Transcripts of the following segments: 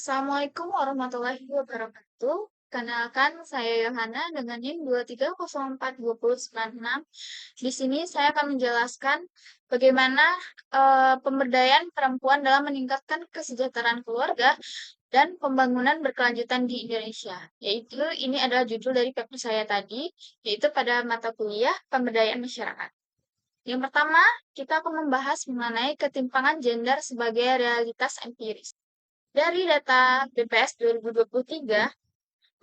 Assalamualaikum warahmatullahi wabarakatuh. Kenalkan, saya Yohana dengan NIM 2304296. Di sini saya akan menjelaskan bagaimana pemberdayaan perempuan dalam meningkatkan kesejahteraan keluarga dan pembangunan berkelanjutan di Indonesia. Yaitu ini adalah judul dari paper saya tadi, yaitu pada mata kuliah pemberdayaan masyarakat. Yang pertama, kita akan membahas mengenai ketimpangan gender sebagai realitas empiris. Dari data BPS 2023,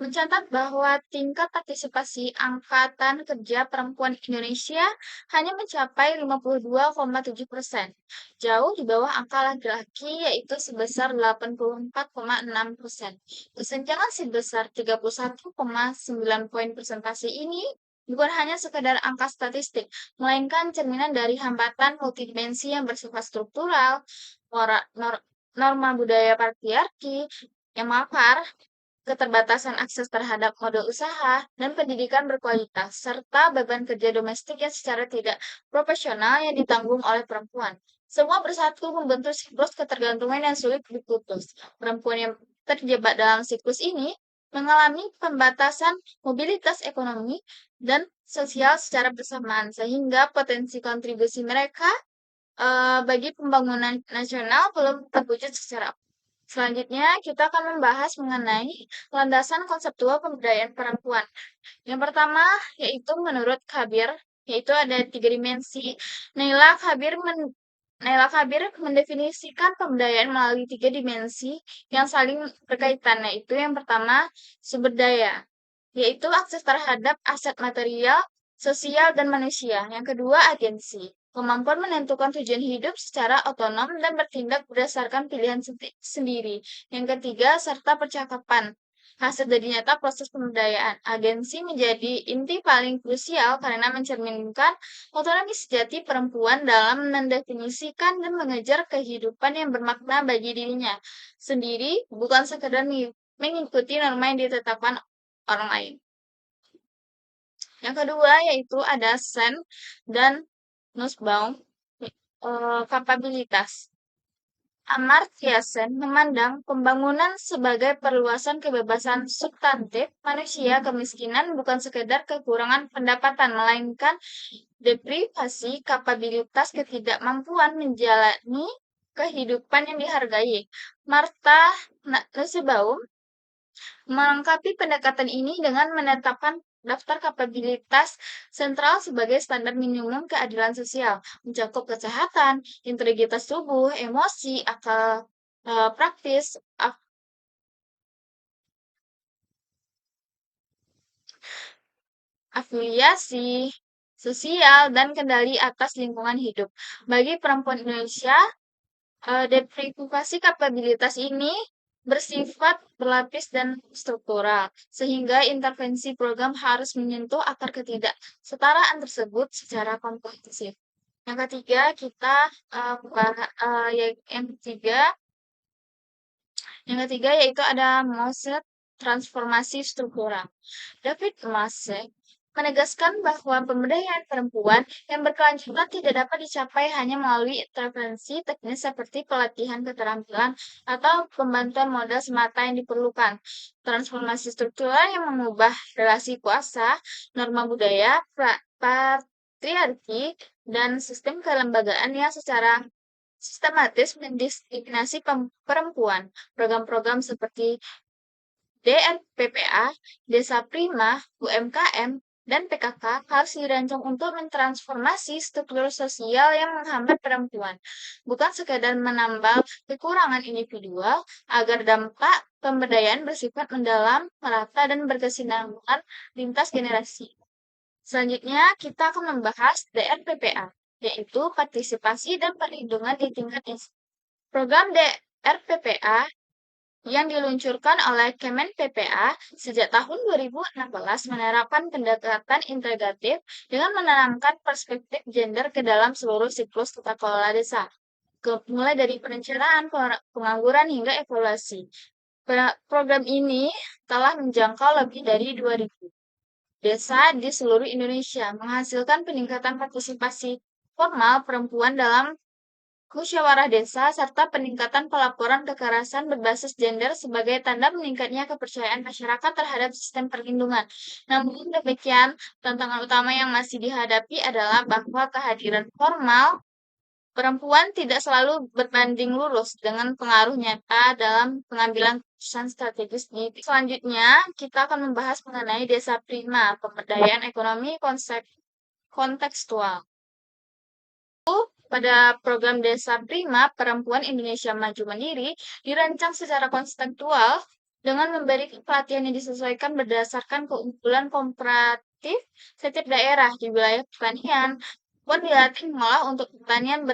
mencatat bahwa tingkat partisipasi angkatan kerja perempuan Indonesia hanya mencapai 52,7%, jauh di bawah angka laki-laki yaitu sebesar 84,6%. Kesenjangan sebesar 31,9 poin persentase ini bukan hanya sekedar angka statistik, melainkan cerminan dari hambatan multidimensi yang bersifat struktural, norma budaya patriarki yang makar, keterbatasan akses terhadap modal usaha, dan pendidikan berkualitas, serta beban kerja domestik yang secara tidak proporsional yang ditanggung oleh perempuan. Semua bersatu membentuk siklus ketergantungan yang sulit diputus. Perempuan yang terjebak dalam siklus ini mengalami pembatasan mobilitas ekonomi dan sosial secara bersamaan, sehingga potensi kontribusi mereka bagi pembangunan nasional belum terwujud secara. Selanjutnya, kita akan membahas mengenai landasan konseptual pemberdayaan perempuan. Yang pertama, yaitu menurut Kabir, yaitu ada 3 dimensi. Naila Kabir mendefinisikan pemberdayaan melalui 3 dimensi yang saling berkaitan, yaitu yang pertama, sumber daya, yaitu akses terhadap aset material, sosial, dan manusia. Yang kedua, agensi, kemampuan menentukan tujuan hidup secara otonom dan bertindak berdasarkan pilihan sendiri. Yang ketiga, serta percakapan. Hasil dari nyata proses pemberdayaan. Agensi menjadi inti paling krusial karena mencerminkan otonomi sejati perempuan dalam mendefinisikan dan mengejar kehidupan yang bermakna bagi dirinya sendiri, bukan sekedar mengikuti norma yang ditetapkan orang lain. Yang kedua yaitu ada Sen dan Nussbaum, kapabilitas. Amartya Sen memandang pembangunan sebagai perluasan kebebasan substantif manusia. Kemiskinan bukan sekedar kekurangan pendapatan, melainkan deprivasi kapabilitas ketidakmampuan menjalani kehidupan yang dihargai. Martha Nussbaum melengkapi pendekatan ini dengan menetapkan daftar kapabilitas sentral sebagai standar minimum keadilan sosial, mencakup kesehatan, integritas tubuh, emosi, akal praktis, afiliasi sosial, dan kendali atas lingkungan hidup. Bagi perempuan Indonesia, deprivasi kapabilitas ini bersifat berlapis dan struktural, sehingga intervensi program harus menyentuh akar ketidaksetaraan tersebut secara komprehensif. Yang ketiga, kita yang ketiga yaitu ada Mosset transformasi struktural. David Mosset menegaskan bahwa pemberdayaan perempuan yang berkelanjutan tidak dapat dicapai hanya melalui intervensi teknis seperti pelatihan keterampilan atau pembantuan modal semata yang diperlukan. Transformasi struktural yang mengubah relasi kuasa, norma budaya, patriarki, dan sistem kelembagaan yang secara sistematis mendiskriminasi perempuan. Program-program seperti DRPPA, Desa Prima, UMKM, dan PKK harus dirancang untuk mentransformasi struktur sosial yang menghambat perempuan, bukan sekadar menambal kekurangan individual, agar dampak pemberdayaan bersifat mendalam, merata, dan berkesinambungan lintas generasi. Selanjutnya, kita akan membahas DRPPA, yaitu partisipasi dan perlindungan di tingkat desa. Program DRPPA yang diluncurkan oleh Kemen PPA sejak tahun 2016 menerapkan pendekatan integratif dengan menanamkan perspektif gender ke dalam seluruh siklus tata kelola desa, mulai dari perencanaan, pengangguran, hingga evaluasi. Program ini telah menjangkau lebih dari 2.000 desa di seluruh Indonesia, menghasilkan peningkatan partisipasi formal perempuan dalam musyawarah desa, serta peningkatan pelaporan kekerasan berbasis gender sebagai tanda meningkatnya kepercayaan masyarakat terhadap sistem perlindungan. Namun demikian, tantangan utama yang masih dihadapi adalah bahwa kehadiran formal perempuan tidak selalu berbanding lurus dengan pengaruh nyata dalam pengambilan keputusan strategis di selanjutnya, kita akan membahas mengenai desa prima, pemberdayaan ekonomi kontekstual. Pada program Desa Prima, Perempuan Indonesia Maju Mandiri dirancang secara konseptual dengan memberi pelatihan yang disesuaikan berdasarkan keunggulan komparatif setiap daerah di wilayah pertanian. Perempuan dilatih mengolah untuk pertanian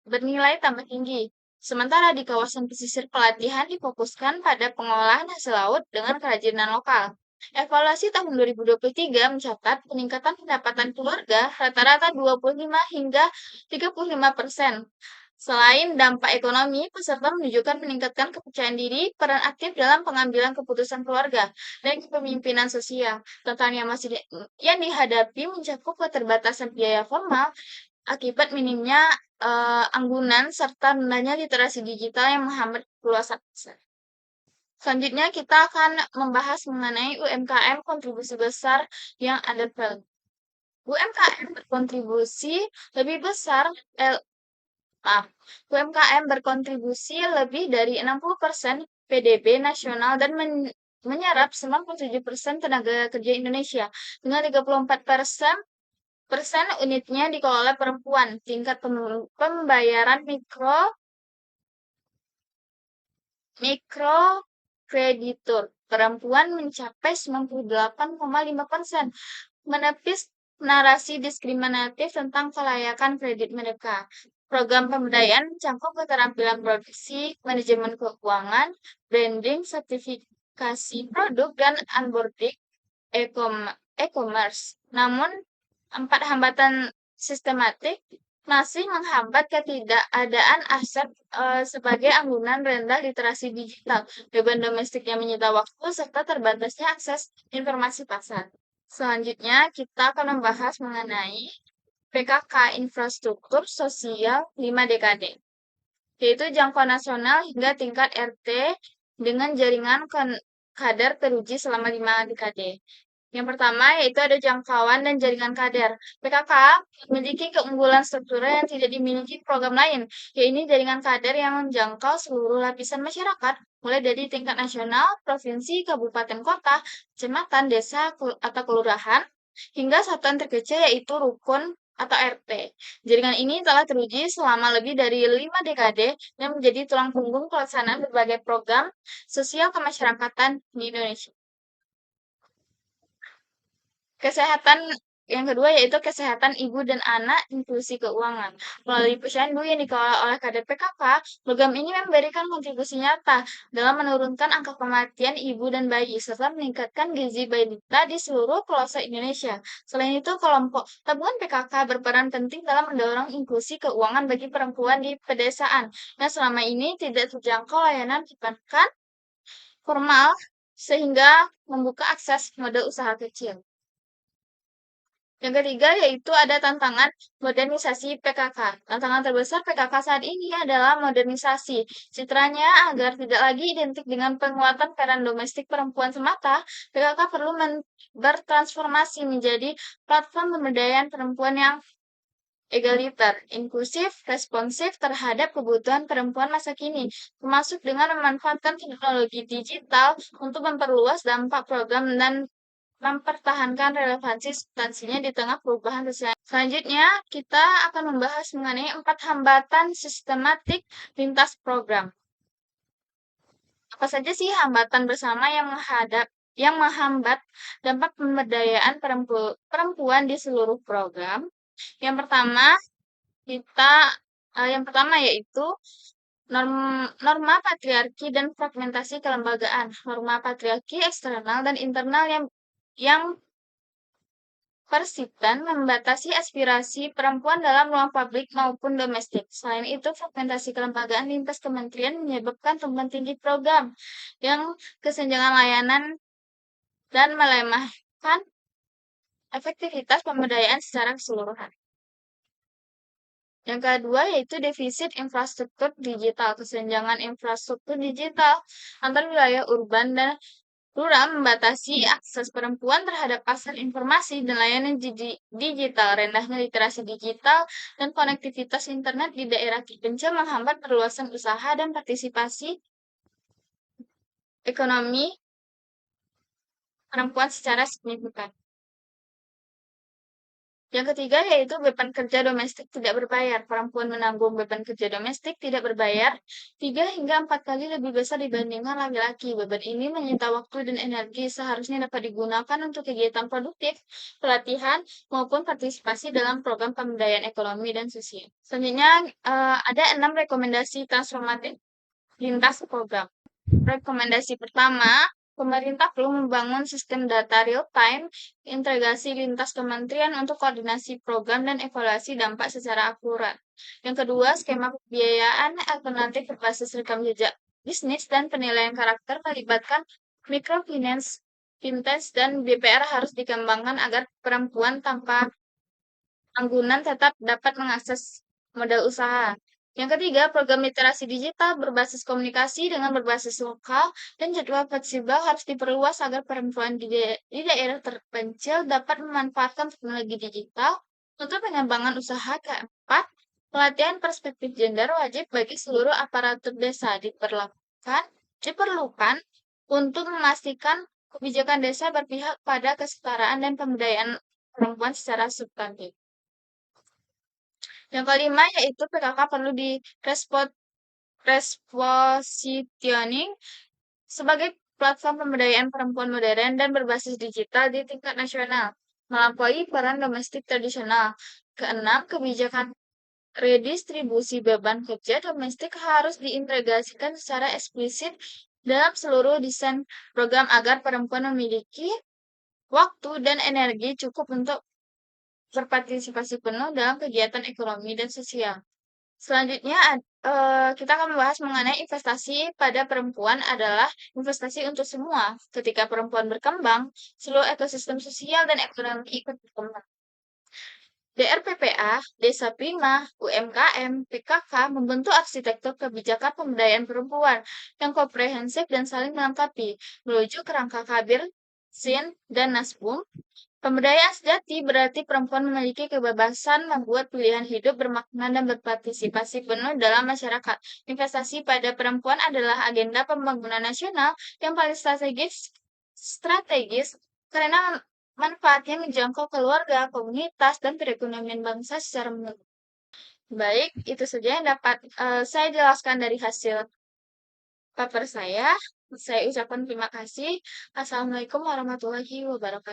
bernilai tambah tinggi. Sementara di kawasan pesisir pelatihan difokuskan pada pengolahan hasil laut dengan kerajinan lokal. Evaluasi tahun 2023 mencatat peningkatan pendapatan keluarga rata-rata 25 hingga 35%. Selain dampak ekonomi, peserta menunjukkan meningkatkan kepercayaan diri, peran aktif dalam pengambilan keputusan keluarga, dan kepemimpinan sosial. Tantangan yang yang dihadapi mencakup keterbatasan biaya formal akibat minimnya anggunan serta rendahnya literasi digital yang menghambat keluasan pasar. Selanjutnya kita akan membahas mengenai UMKM kontribusi besar yang ada value. UMKM berkontribusi lebih besar, maaf, UMKM berkontribusi lebih dari 60% PDB nasional dan menyerap 97% tenaga kerja Indonesia. Dengan 34% unitnya dikelola perempuan. Tingkat pembayaran mikrokreditur perempuan mencapai 98,5%, menepis narasi diskriminatif tentang kelayakan kredit mereka. Program pemberdayaan mencakup keterampilan produksi, manajemen keuangan, branding, sertifikasi produk, dan onboarding e-commerce. Namun, 4 hambatan sistematik masih menghambat ketidakadaan aset sebagai anggunan rendah literasi digital, beban domestik yang menyita waktu, serta terbatasnya akses informasi pasar. Selanjutnya, kita akan membahas mengenai PKK infrastruktur sosial 5 dekade, yaitu jangkauan nasional hingga tingkat RT dengan jaringan kader teruji selama 5 dekade. Yang pertama yaitu ada jangkauan dan jaringan kader. PKK memiliki keunggulan struktural yang tidak dimiliki program lain, yaitu jaringan kader yang menjangkau seluruh lapisan masyarakat, mulai dari tingkat nasional, provinsi, kabupaten kota, kecamatan, desa, atau kelurahan, hingga satuan terkecil yaitu rukun atau RT. Jaringan ini telah teruji selama lebih dari 5 dekade dan menjadi tulang punggung pelaksanaan berbagai program sosial kemasyarakatan di Indonesia. Kesehatan yang kedua yaitu kesehatan ibu dan anak, inklusi keuangan. Melalui posyandu yang dikelola oleh kader PKK, program ini memberikan kontribusi nyata dalam menurunkan angka kematian ibu dan bayi, serta meningkatkan gizi balita di seluruh pelosok Indonesia. Selain itu, kelompok tabungan PKK berperan penting dalam mendorong inklusi keuangan bagi perempuan di pedesaan, yang selama ini tidak terjangkau layanan perbankan formal, sehingga membuka akses modal usaha kecil. Yang ketiga yaitu ada tantangan modernisasi PKK. Tantangan terbesar PKK saat ini adalah modernisasi. Citranya agar tidak lagi identik dengan penguatan peran domestik perempuan semata, PKK perlu bertransformasi menjadi platform pemberdayaan perempuan yang egaliter, inklusif, responsif terhadap kebutuhan perempuan masa kini, termasuk dengan memanfaatkan teknologi digital untuk memperluas dampak program dan mempertahankan relevansi substansinya di tengah perubahan sosial. Selanjutnya, kita akan membahas mengenai 4 hambatan sistematik lintas program. Apa saja sih hambatan bersama yang menghambat dampak pemberdayaan perempuan di seluruh program? Yang pertama, yang pertama yaitu norma patriarki dan fragmentasi kelembagaan. Norma patriarki eksternal dan internal yang persisten membatasi aspirasi perempuan dalam ruang publik maupun domestik. Selain itu, fragmentasi kelembagaan lintas kementerian menyebabkan tumbang tinggi program yang kesenjangan layanan dan melemahkan efektivitas pemberdayaan secara keseluruhan. Yang kedua yaitu defisit infrastruktur digital, kesenjangan infrastruktur digital antar wilayah urban dan rural membatasi akses perempuan terhadap pasar informasi dan layanan digital, rendahnya literasi digital, dan konektivitas internet di daerah terpencil menghambat perluasan usaha dan partisipasi ekonomi perempuan secara signifikan. Yang ketiga yaitu beban kerja domestik tidak berbayar. Perempuan menanggung beban kerja domestik tidak berbayar 3 hingga 4 kali lebih besar dibandingkan laki-laki. Beban ini menyita waktu dan energi seharusnya dapat digunakan untuk kegiatan produktif, pelatihan, maupun partisipasi dalam program pemberdayaan ekonomi dan sosial. Selanjutnya ada 6 rekomendasi transformatif lintas program. Rekomendasi pertama, pemerintah perlu membangun sistem data real-time, integrasi lintas kementerian untuk koordinasi program dan evaluasi dampak secara akurat. Yang kedua, skema pembiayaan alternatif berbasis rekam jejak bisnis dan penilaian karakter melibatkan microfinance, fintech, dan BPR harus dikembangkan agar perempuan tanpa tanggungan tetap dapat mengakses modal usaha. Yang ketiga, program literasi digital berbasis komunikasi dengan berbasis lokal dan jadwal fleksibel harus diperluas agar perempuan di daerah terpencil dapat memanfaatkan teknologi digital untuk pengembangan usaha. Keempat, pelatihan perspektif gender wajib bagi seluruh aparatur desa diperlukan untuk memastikan kebijakan desa berpihak pada kesetaraan dan pemberdayaan perempuan secara substantif. Yang kelima yaitu PKK perlu repositioning sebagai platform pemberdayaan perempuan modern dan berbasis digital di tingkat nasional, melampaui peran domestik tradisional. Keenam, kebijakan redistribusi beban kerja domestik harus diintegrasikan secara eksplisit dalam seluruh desain program agar perempuan memiliki waktu dan energi cukup untuk berpartisipasi penuh dalam kegiatan ekonomi dan sosial. Selanjutnya, kita akan membahas mengenai investasi pada perempuan adalah investasi untuk semua. Ketika perempuan berkembang, seluruh ekosistem sosial dan ekonomi ikut berkembang. DRPPA, Desa Prima, UMKM, PKK membentuk arsitektur kebijakan pemberdayaan perempuan yang komprehensif dan saling melengkapi, menuju kerangka Kabir, SIN, dan Nasbum. Pemberdayaan sejati berarti perempuan memiliki kebebasan membuat pilihan hidup bermakna dan berpartisipasi penuh dalam masyarakat. Investasi pada perempuan adalah agenda pembangunan nasional yang paling strategis karena manfaatnya menjangkau keluarga, komunitas, dan perekonomian bangsa secara menyeluruh. Baik, itu saja yang dapat saya jelaskan dari hasil paper saya. Saya ucapkan terima kasih. Assalamualaikum warahmatullahi wabarakatuh.